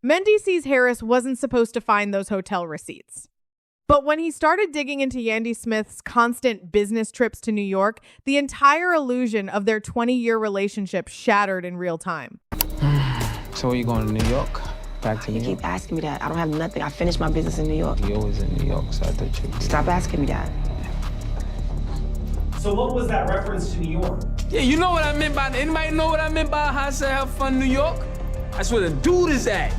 Mendeecees Harris wasn't supposed to find those hotel receipts. But when he started digging into Yandy Smith's constant business trips to New York, the entire illusion of their 20-year relationship shattered in real time. So are you going to New York? Back to New York? You keep asking me that. I don't have nothing. I finished my business in New York. You always in New York, so I thought you... Stop asking me that. So what was that reference to New York? Yeah, you know what I meant by... Anybody know what I meant by how I said have fun New York? That's where the dude is at.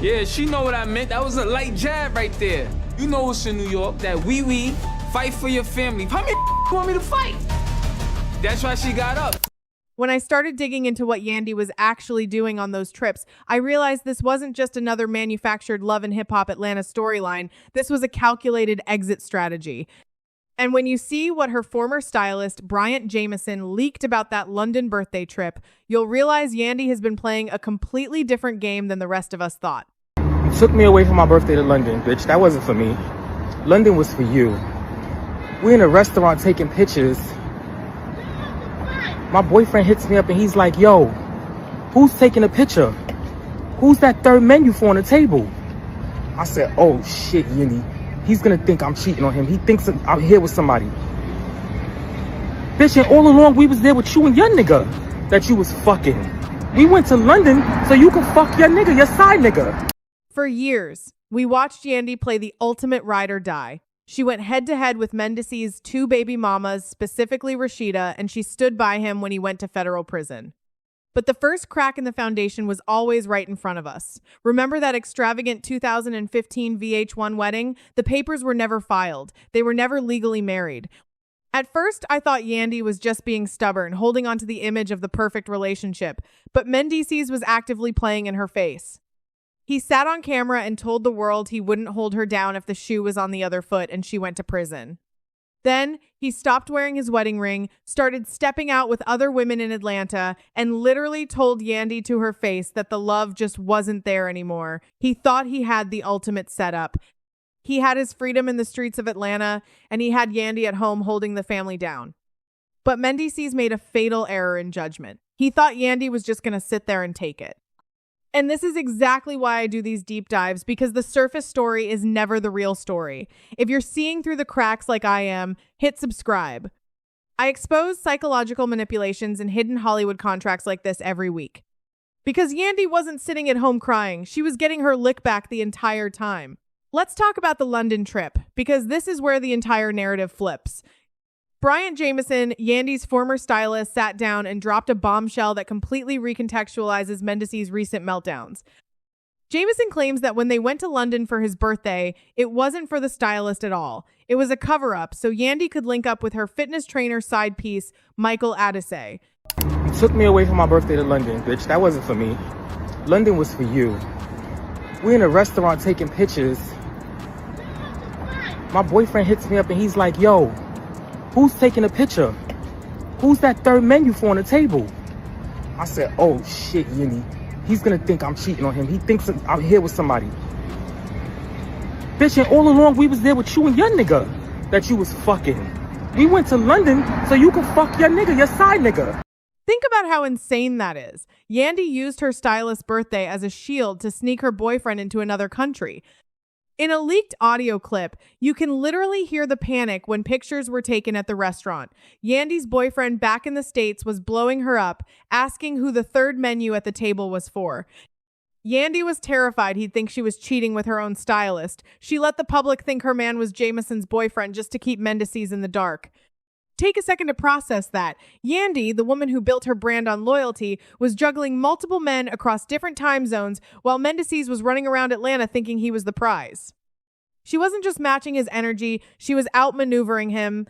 Yeah, she know what I meant. That was a light jab right there. You know what's in New York, that wee-wee, fight for your family. How many you want me to fight? That's why she got up. When I started digging into what Yandy was actually doing on those trips, I realized this wasn't just another manufactured Love and Hip Hop Atlanta storyline. This was a calculated exit strategy. And when you see what her former stylist, Bryant Jameson, leaked about that London birthday trip, you'll realize Yandy has been playing a completely different game than the rest of us thought. You took me away from my birthday to London, bitch. That wasn't for me. London was for you. We're in a restaurant taking pictures. My boyfriend hits me up and he's like, yo, who's taking a picture? Who's that third menu for on the table? I said, oh shit, Yandy. He's gonna think I'm cheating on him. He thinks I'm here with somebody. Bitch, and all along we was there with you and your nigga that you was fucking. We went to London so you could fuck your nigga, your side nigga. For years, we watched Yandy play the ultimate ride or die. She went head-to-head with Mendeecees' two baby mamas, specifically Rashida, and she stood by him when he went to federal prison. But the first crack in the foundation was always right in front of us. Remember that extravagant 2015 VH1 wedding? The papers were never filed. They were never legally married. At first, I thought Yandy was just being stubborn, holding on to the image of the perfect relationship, but Mendeecees was actively playing in her face. He sat on camera and told the world he wouldn't hold her down if the shoe was on the other foot and she went to prison. Then he stopped wearing his wedding ring, started stepping out with other women in Atlanta, and literally told Yandy to her face that the love just wasn't there anymore. He thought he had the ultimate setup. He had his freedom in the streets of Atlanta, and he had Yandy at home holding the family down. But Mendeecees made a fatal error in judgment. He thought Yandy was just going to sit there and take it. And this is exactly why I do these deep dives, because the surface story is never the real story. If you're seeing through the cracks like I am, hit subscribe. I expose psychological manipulations and hidden Hollywood contracts like this every week. Because Yandy wasn't sitting at home crying, she was getting her lick back the entire time. Let's talk about the London trip, because this is where the entire narrative flips. Bryant Jameson, Yandy's former stylist, sat down and dropped a bombshell that completely recontextualizes Mendeecees' recent meltdowns. Jameson claims that when they went to London for his birthday, it wasn't for the stylist at all. It was a cover-up so Yandy could link up with her fitness trainer side piece, Michael Addisay. You took me away from my birthday to London, bitch. That wasn't for me. London was for you. We're in a restaurant taking pictures. My boyfriend hits me up and he's like, yo, who's taking a picture? Who's that third menu for on the table? I said, oh shit, Yandy. He's gonna think I'm cheating on him. He thinks I'm here with somebody. Bitch, and all along we was there with you and your nigga that you was fucking. We went to London so you could fuck your nigga, your side nigga. Think about how insane that is. Yandy used her stylist's birthday as a shield to sneak her boyfriend into another country. In a leaked audio clip, you can literally hear the panic when pictures were taken at the restaurant. Yandy's boyfriend back in the States was blowing her up, asking who the third menu at the table was for. Yandy was terrified he'd think she was cheating with her own stylist. She let the public think her man was Jameson's boyfriend just to keep Mendeecees in the dark. Take a second to process that. Yandy, the woman who built her brand on loyalty, was juggling multiple men across different time zones while Mendeecees was running around Atlanta thinking he was the prize. She wasn't just matching his energy, she was outmaneuvering him.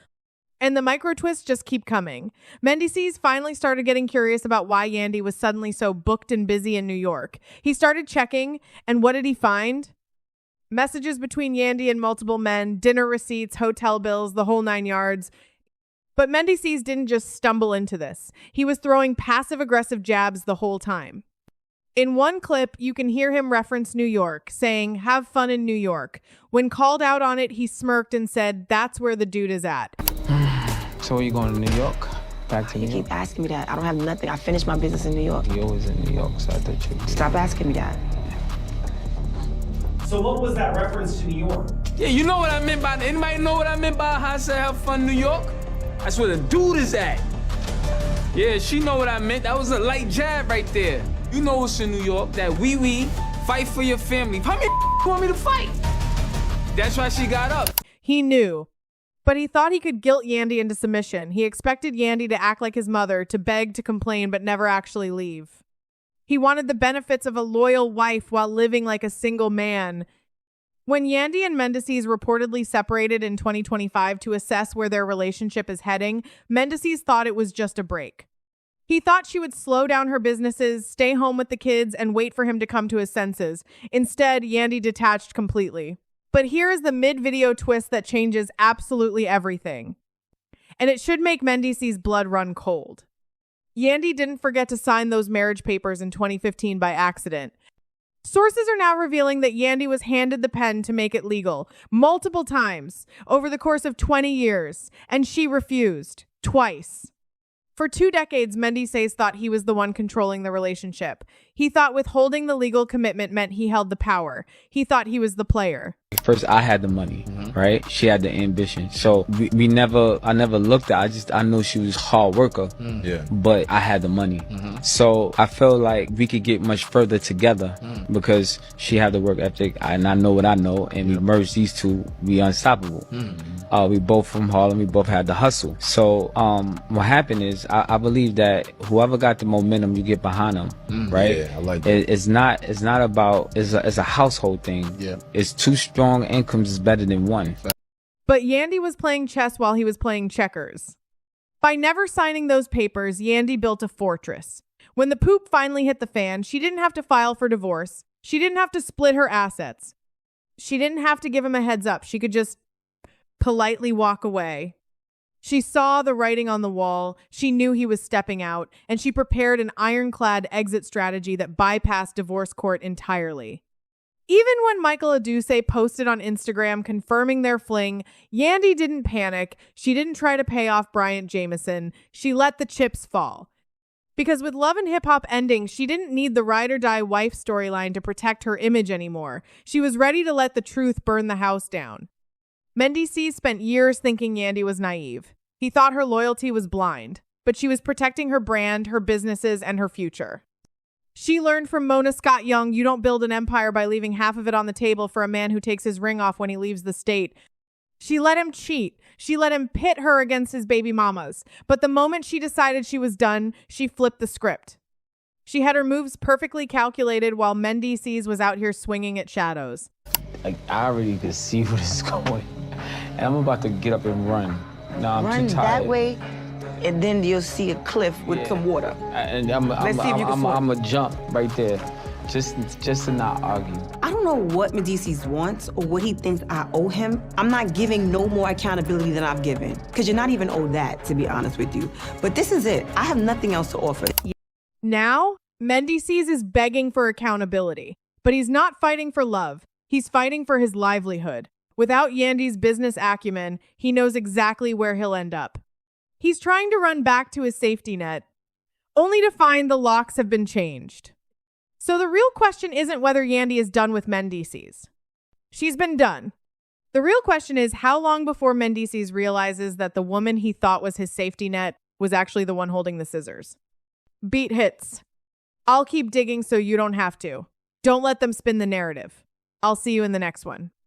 And the micro twists just keep coming. Mendeecees finally started getting curious about why Yandy was suddenly so booked and busy in New York. He started checking, and what did he find? Messages between Yandy and multiple men, dinner receipts, hotel bills, the whole 9 yards. But Mendeecees didn't just stumble into this. He was throwing passive-aggressive jabs the whole time. In one clip, you can hear him reference New York, saying, "Have fun in New York." When called out on it, he smirked and said, "That's where the dude is at." So are you going to New York? Back to New You York? keep asking me that. I don't have nothing. I finished my business in New York. You always in New York, so I thought you... Stop asking me that. So what was that reference to New York? Yeah, you know what I meant by, anybody know what I meant by how I said have fun in New York? That's where the dude is at. Yeah, she know what I meant. That was a light jab right there. You know what's in New York, that we fight for your family. How many you want me to fight? That's why she got up. He knew, but he thought he could guilt Yandy into submission. He expected Yandy to act like his mother, to beg, to complain, but never actually leave. He wanted the benefits of a loyal wife while living like a single man. When Yandy and Mendeecees reportedly separated in 2025 to assess where their relationship is heading, Mendeecees thought it was just a break. He thought she would slow down her businesses, stay home with the kids, and wait for him to come to his senses. Instead, Yandy detached completely. But here is the mid-video twist that changes absolutely everything. And it should make Mendeecees' blood run cold. Yandy didn't forget to sign those marriage papers in 2015 by accident. Sources are now revealing that Yandy was handed the pen to make it legal multiple times over the course of 20 years, and she refused twice. For 2 decades, Mendeecees thought he was the one controlling the relationship. He thought withholding the legal commitment meant he held the power. He thought he was the player. First, I had the money, right? She had the ambition. So I never looked at I knew she was a hard worker, but I had the money. So I felt like we could get much further together because she had the work ethic and I know what I know, and we merged these two, we unstoppable. We both from Harlem, we both had the hustle. So what happened is I believe that whoever got the momentum, you get behind them, right? Yeah, I like that. It's not about, it's a household thing. Yeah. It's two strong incomes is better than one. But Yandy was playing chess while he was playing checkers. By never signing those papers, Yandy built a fortress. When the poop finally hit the fan, she didn't have to file for divorce. She didn't have to split her assets. She didn't have to give him a heads up. She could just politely walk away. She saw the writing on the wall. She knew he was stepping out, and she prepared an ironclad exit strategy that bypassed divorce court entirely. Even when Michael Aduse posted on Instagram confirming their fling, Yandy didn't panic. She didn't try to pay off Bryant Jameson. She let the chips fall. Because with Love and Hip Hop ending, she didn't need the ride or die wife storyline to protect her image anymore. She was ready to let the truth burn the house down. Mendeecees spent years thinking Yandy was naive. He thought her loyalty was blind, but she was protecting her brand, her businesses, and her future. She learned from Mona Scott Young, you don't build an empire by leaving half of it on the table for a man who takes his ring off when he leaves the state. She let him cheat. She let him pit her against his baby mamas. But the moment she decided she was done, she flipped the script. She had her moves perfectly calculated while Mendeecees was out here swinging at shadows. Like, I already could see where this is going. And I'm about to get up and run. No, I'm Run too tired. that way, and then you'll see a cliff with some water. And I'm a jump right there, just to not argue. I don't know what Mendeecees wants or what he thinks I owe him. I'm not giving no more accountability than I've given, because you're not even owed that, to be honest with you. But this is it. I have nothing else to offer. Now, Mendeecees is begging for accountability, but he's not fighting for love. He's fighting for his livelihood. Without Yandy's business acumen, he knows exactly where he'll end up. He's trying to run back to his safety net, only to find the locks have been changed. So the real question isn't whether Yandy is done with Mendeecees. She's been done. The real question is how long before Mendeecees realizes that the woman he thought was his safety net was actually the one holding the scissors. Beat hits. I'll keep digging so you don't have to. Don't let them spin the narrative. I'll see you in the next one.